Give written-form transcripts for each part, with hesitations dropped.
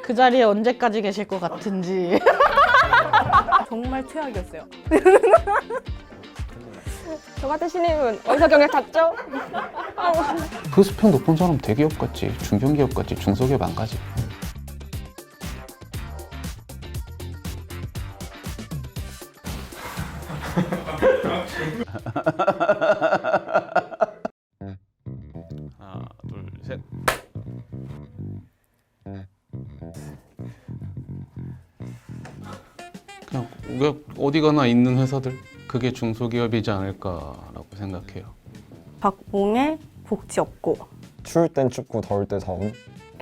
그 자리에 언제까지 계실 것 같은지. 정말 최악이었어요. 저 같은 신입은 어디서 경력 탔죠? 그 수평 높은 사람 대기업 같지, 중견기업 같지, 중소기업 안 가지. 하나, 둘, 셋. 그냥 우리가 어디 가나 있는 회사들, 그게 중소기업이지 않을까라고 생각해요. 박봉에 복지 없고 추울 땐 춥고 더울 때 더운.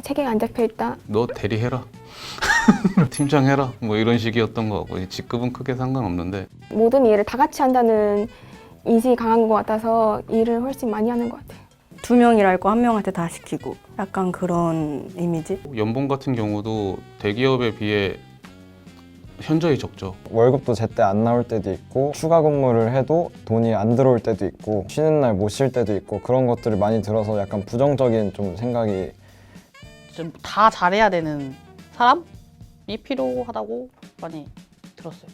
책에 안 적혀있다. 너 대리해라. 팀장 해라. 뭐 이런 식이었던 거 같고, 직급은 크게 상관없는데 모든 일을 다 같이 한다는 인식이 강한 것 같아서 일을 훨씬 많이 하는 것 같아요. 2명 일할 거 1명한테 다 시키고 약간 그런 이미지? 연봉 같은 경우도 대기업에 비해 현저히 적죠. 월급도 제때 안 나올 때도 있고 추가 근무를 해도 돈이 안 들어올 때도 있고 쉬는 날 못 쉴 때도 있고 그런 것들을 많이 들어서 약간 부정적인 좀 생각이. 좀 다 잘해야 되는 사람이 필요하다고 많이 들었어요.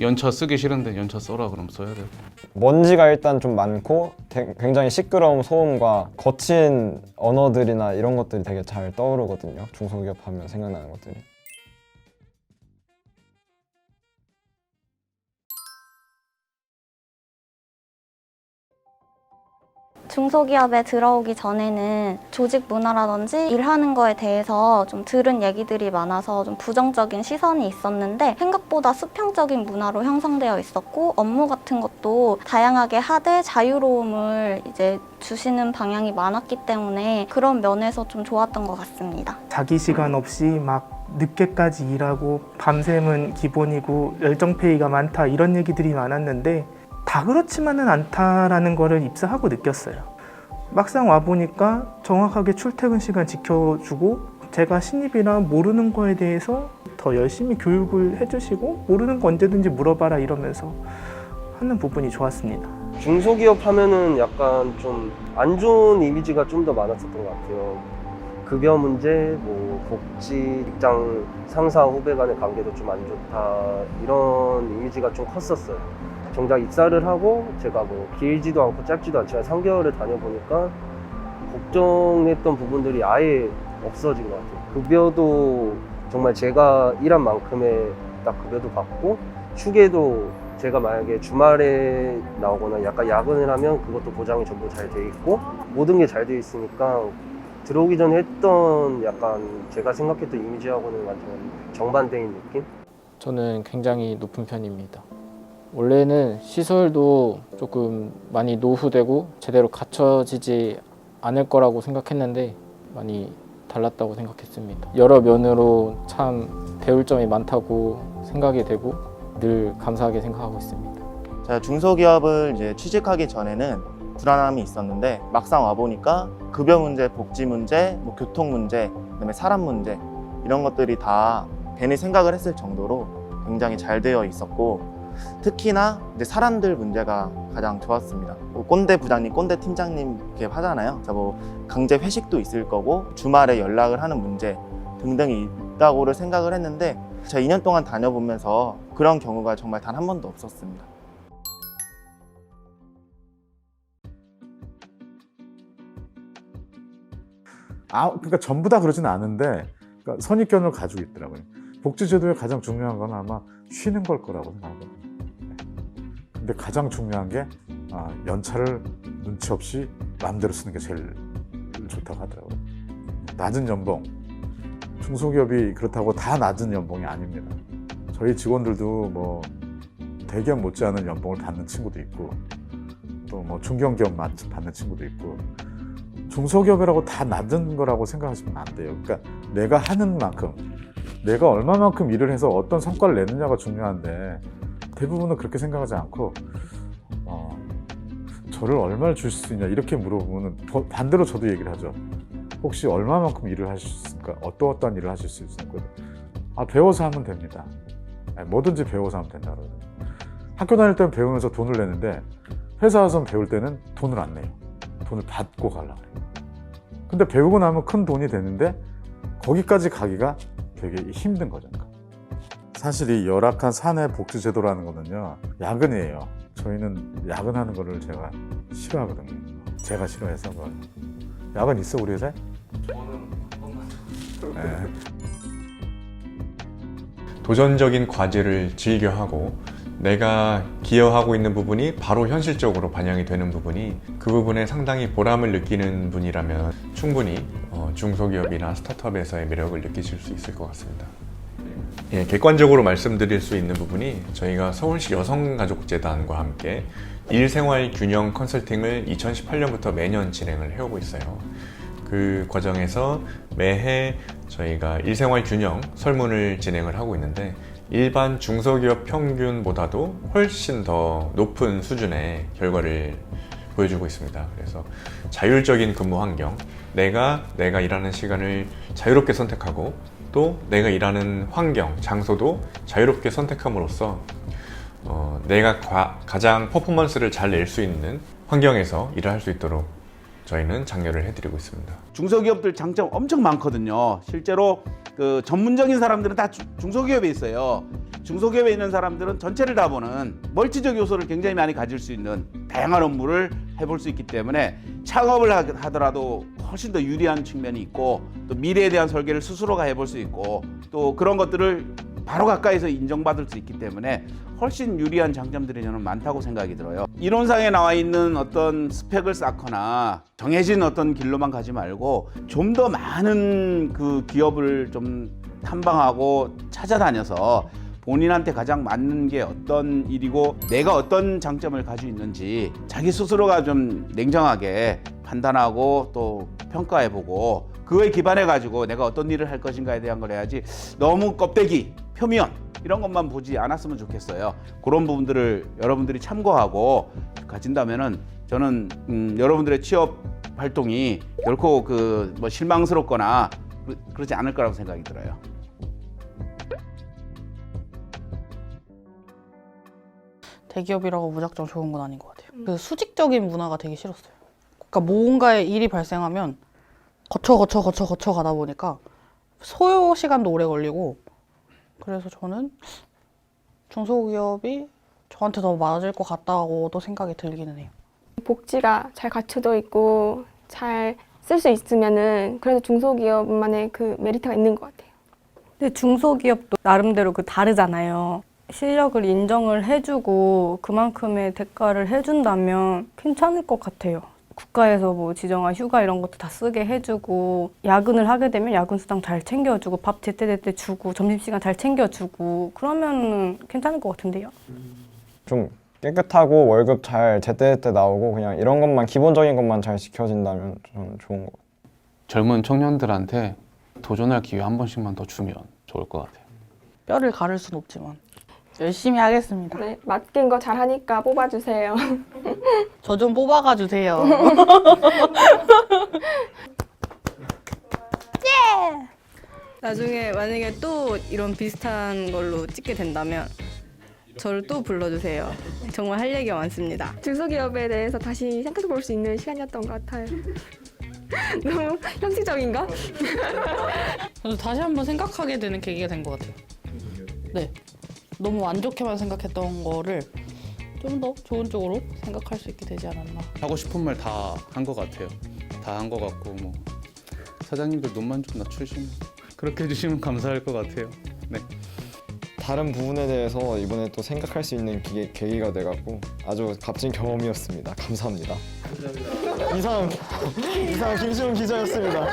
연차 쓰기 싫은데 연차 써라 그럼 써야 되고. 먼지가 일단 좀 많고 굉장히 시끄러운 소음과 거친 언어들이나 이런 것들이 되게 잘 떠오르거든요. 중소기업 하면 생각나는 것들이. 중소기업에 들어오기 전에는 조직 문화라든지 일하는 거에 대해서 좀 들은 얘기들이 많아서 좀 부정적인 시선이 있었는데 생각보다 수평적인 문화로 형성되어 있었고 업무 같은 것도 다양하게 하되 자유로움을 이제 주시는 방향이 많았기 때문에 그런 면에서 좀 좋았던 것 같습니다. 자기 시간 없이 막 늦게까지 일하고 밤샘은 기본이고 열정페이가 많다 이런 얘기들이 많았는데 다 그렇지만은 않다라는 거를 입사하고 느꼈어요. 막상 와보니까 정확하게 출퇴근 시간 지켜주고 제가 신입이라 모르는 거에 대해서 더 열심히 교육을 해주시고 모르는 거 언제든지 물어봐라 이러면서 하는 부분이 좋았습니다. 중소기업 하면은 약간 좀 안 좋은 이미지가 좀 더 많았었던 것 같아요. 급여 문제, 뭐 복지, 직장 상사 후배 간의 관계도 좀 안 좋다 이런 이미지가 좀 컸었어요. 정작 입사를 하고 제가 뭐 길지도 않고 짧지도 않지만 3개월을 다녀보니까 걱정했던 부분들이 아예 없어진 것 같아요. 급여도 정말 제가 일한 만큼의 딱 급여도 받고 휴게도 제가 만약에 주말에 나오거나 약간 야근을 하면 그것도 보장이 전부 잘 돼 있고 모든 게 잘 돼 있으니까 들어오기 전에 했던 약간 제가 생각했던 이미지하고는 완전 정반대인 느낌? 저는 굉장히 높은 편입니다. 원래는 시설도 조금 많이 노후되고 제대로 갖춰지지 않을 거라고 생각했는데 많이 달랐다고 생각했습니다. 여러 면으로 참 배울 점이 많다고 생각이 되고 늘 감사하게 생각하고 있습니다. 제가 중소기업을 이제 취직하기 전에는 불안함이 있었는데 막상 와보니까 급여 문제, 복지 문제, 뭐 교통 문제, 그다음에 사람 문제 이런 것들이 다 괜히 생각을 했을 정도로 굉장히 잘 되어 있었고 특히나 이제 사람들 문제가 가장 좋았습니다. 뭐 꼰대 부장님, 꼰대 팀장님 이렇게 하잖아요. 그래서 뭐 강제 회식도 있을 거고 주말에 연락을 하는 문제 등등이 있다고를 생각을 했는데 제가 2년 동안 다녀보면서 그런 경우가 정말 단 한 번도 없었습니다. 그러니까 전부 다 그러진 않은데 그러니까 선입견을 가지고 있더라고요. 복지제도의 가장 중요한 건 아마 쉬는 걸 거라고 생각하거든요. 근데 가장 중요한 게 연차를 눈치 없이 마음대로 쓰는 게 제일 좋다고 하더라고요. 낮은 연봉, 중소기업이 그렇다고 다 낮은 연봉이 아닙니다. 저희 직원들도 뭐 대기업 못지않은 연봉을 받는 친구도 있고 또 뭐 중견기업 받는 친구도 있고 중소기업이라고 다 낮은 거라고 생각하시면 안 돼요. 그러니까 내가 하는 만큼, 내가 얼마만큼 일을 해서 어떤 성과를 내느냐가 중요한데 대부분은 그렇게 생각하지 않고 저를 얼마를 주실 수 있냐 이렇게 물어보면 반대로 저도 얘기를 하죠. 혹시 얼마만큼 일을 하실 수 있습니까? 어떠한 일을 하실 수 있습니까? 배워서 하면 됩니다. 뭐든지 배워서 하면 된다 그러거든요. 학교 다닐 때는 배우면서 돈을 내는데 회사 와서 배울 때는 돈을 안 내요. 돈을 받고 가려고 해요. 근데 배우고 나면 큰 돈이 되는데 거기까지 가기가 되게 힘든 거죠. 사실 이 열악한 사내 복지제도라는 거는요, 야근이에요. 저희는 야근하는 거를 제가 싫어하거든요. 제가 싫어해서 그걸. 야근 있어 우리 회사에? 네. 도전적인 과제를 즐겨하고 내가 기여하고 있는 부분이 바로 현실적으로 반영이 되는 부분이 그 부분에 상당히 보람을 느끼는 분이라면 충분히 중소기업이나 스타트업에서의 매력을 느끼실 수 있을 것 같습니다. 예, 객관적으로 말씀드릴 수 있는 부분이 저희가 서울시 여성가족재단과 함께 일생활 균형 컨설팅을 2018년부터 매년 진행을 해오고 있어요. 그 과정에서 매해 저희가 일생활 균형 설문을 진행을 하고 있는데 일반 중소기업 평균보다도 훨씬 더 높은 수준의 결과를 보여주고 있습니다. 그래서 자율적인 근무 환경, 내가 일하는 시간을 자유롭게 선택하고 또 내가 일하는 환경, 장소도 자유롭게 선택함으로써 내가 가장 퍼포먼스를 잘 낼 수 있는 환경에서 일을 할 수 있도록 저희는 장려를 해드리고 있습니다. 중소기업들 장점 엄청 많거든요. 실제로 그 전문적인 사람들은 다 중소기업에 있어요. 중소기업에 있는 사람들은 전체를 다 보는 멀티적 요소를 굉장히 많이 가질 수 있는 다양한 업무를 해볼 수 있기 때문에 창업을 하더라도 훨씬 더 유리한 측면이 있고 또 미래에 대한 설계를 스스로가 해볼 수 있고 또 그런 것들을 바로 가까이서 인정받을 수 있기 때문에 훨씬 유리한 장점들이 저는 많다고 생각이 들어요. 이론상에 나와 있는 어떤 스펙을 쌓거나 정해진 어떤 길로만 가지 말고 좀 더 많은 그 기업을 좀 탐방하고 찾아다녀서 본인한테 가장 맞는 게 어떤 일이고 내가 어떤 장점을 가지고 있는지 자기 스스로가 좀 냉정하게 판단하고 또 평가해보고 그거에 기반해가지고 내가 어떤 일을 할 것인가에 대한 걸 해야지 너무 껍데기, 표면 이런 것만 보지 않았으면 좋겠어요. 그런 부분들을 여러분들이 참고하고 가진다면은 저는 여러분들의 취업 활동이 결코 뭐 실망스럽거나 그러지 않을 거라고 생각이 들어요. 대기업이라고 무작정 좋은 건 아닌 것 같아요. 그 수직적인 문화가 되게 싫었어요. 그러니까 뭔가에 일이 발생하면 거쳐 가다 보니까 소요 시간도 오래 걸리고 그래서 저는 중소기업이 저한테 더 맞을 것 같다고도 생각이 들기는 해요. 복지가 잘 갖춰져 있고 잘 쓸 수 있으면은 그래도 중소기업만의 그 메리트가 있는 것 같아요. 근데 중소기업도 나름대로 그 다르잖아요. 실력을 인정을 해주고 그만큼의 대가를 해준다면 괜찮을 것 같아요. 국가에서 뭐 지정한 휴가 이런 것도 다 쓰게 해주고 야근을 하게 되면 야근 수당 잘 챙겨주고 밥 제때제때 주고 점심시간 잘 챙겨주고 그러면 괜찮을 것 같은데요. 좀 깨끗하고 월급 잘 제때제때 나오고 그냥 이런 것만 기본적인 것만 잘 지켜진다면 저는 좋은 것 같아요. 젊은 청년들한테 도전할 기회 한 번씩만 더 주면 좋을 것 같아요. 뼈를 가를 순 없지만 열심히 하겠습니다. 네, 맡긴 거 잘하니까 뽑아주세요. 저 좀 뽑아가 주세요. 나중에 만약에 또 이런 비슷한 걸로 찍게 된다면 저를 또 불러주세요. 정말 할 얘기가 많습니다. 중소기업에 대해서 다시 생각해 볼 수 있는 시간이었던 것 같아요. 너무 형식적인가? 그래서 다시 한번 생각하게 되는 계기가 된 것 같아요. 네, 너무 안 좋게만 생각했던 거를 좀 더 좋은 쪽으로 생각할 수 있게 되지 않았나. 하고 싶은 말 다 한 것 같아요. 다 한 것 같고 뭐 사장님들 눈만 좀 낮추시면 그렇게 해주시면 감사할 것 같아요. 네. 다른 부분에 대해서 이번에 또 생각할 수 있는 계기가 돼갖고 아주 값진 경험이었습니다. 감사합니다. 이상 김시훈 기자였습니다.